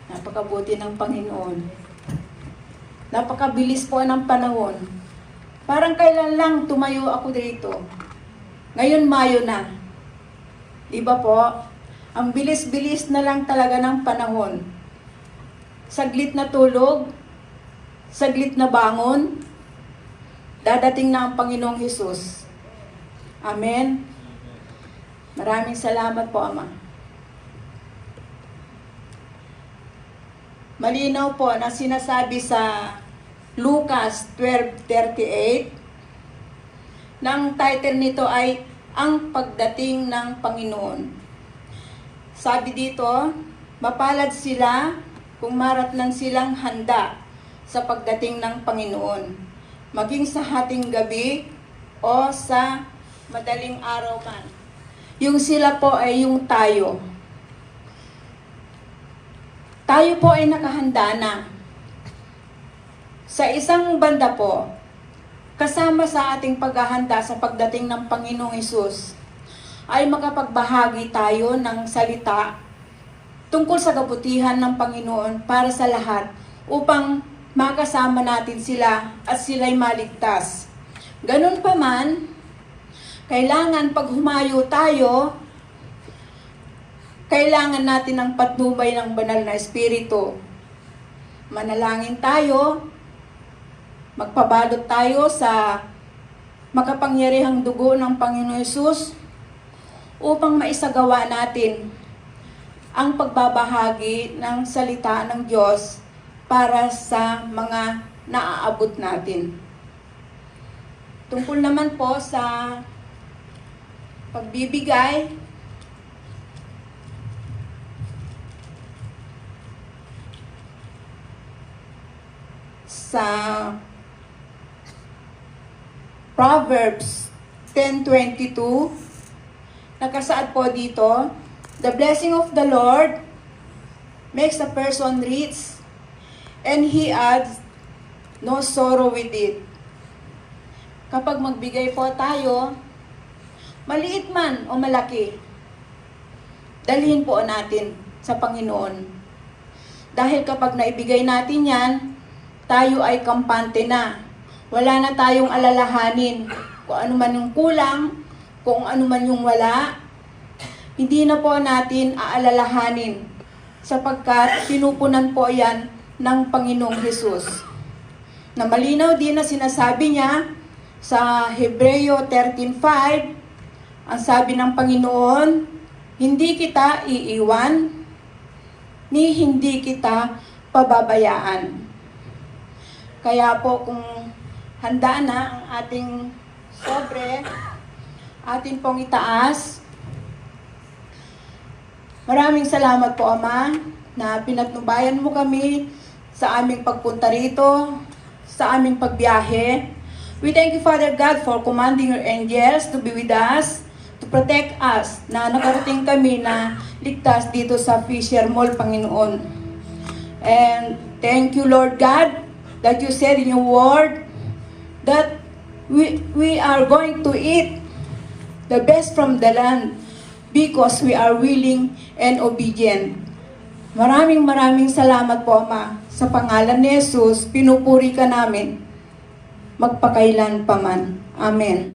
Napakabuti ng Panginoon. Napakabilis po ng panahon. Parang kailan lang tumayo ako dito. Ngayon Mayo na. Di ba po? Ang bilis-bilis na lang talaga ng panahon. Saglit na tulog, saglit na bangon, dadating na ang Panginoong Hesus. Amen. Maraming salamat po, Ama. Malinaw po na sinasabi sa Lucas 12:38, ng title nito ay Ang Pagdating ng Panginoon. Sabi dito, mapalad sila kung maratnan silang handa sa pagdating ng Panginoon, maging sa hating gabi o sa madaling araw man. Yung sila po ay yung tayo. Tayo po ay nakahanda na. Sa isang banda po, kasama sa ating paghahanda sa pagdating ng Panginoong Hesus, ay makapagbahagi tayo ng salita tungkol sa kabutihan ng Panginoon para sa lahat upang makasama natin sila at sila'y maligtas. Ganun pa man, kailangan pag humayo tayo, kailangan natin ng patnubay ng banal na Espiritu. Manalangin tayo, magpabalot tayo sa makapangyarihang dugo ng Panginoon Hesus upang maisagawa natin ang pagbabahagi ng salita ng Diyos para sa mga naaabot natin. Tungkol naman po sa pagbibigay, sa Proverbs 10:22, nakasaad po dito, the blessing of the Lord makes a person rich, and He adds no sorrow with it. Kapag magbigay po tayo, maliit man o malaki, dalhin po natin sa Panginoon. Dahil kapag naibigay natin yan, tayo ay kampante na. Wala na tayong alalahanin kung ano man yung kulang, kung ano man yung wala. Hindi na po natin aalalahanin sapagkat pinupunan po yan ng Panginoong Hesus. Na malinaw din na sinasabi niya sa Hebreo 13:5, ang sabi ng Panginoon, hindi kita iiwan, ni hindi kita pababayaan. Kaya po kung handa na ang ating sobre, atin pong itaas. Maraming salamat po, Ama, na pinatnubayan mo kami sa aming pagpunta rito, sa aming pagbiyahe. We thank you, Father God, for commanding your angels to be with us, to protect us, na nakarating kami na ligtas dito sa Fisher Mall, Panginoon. And thank you, Lord God, that you said in your word that we are going to eat the best from the land because we are willing and obedient. Maraming salamat po, Ama. Sa pangalan ni Jesus, pinupuri ka namin magpakailan pa man. Amen.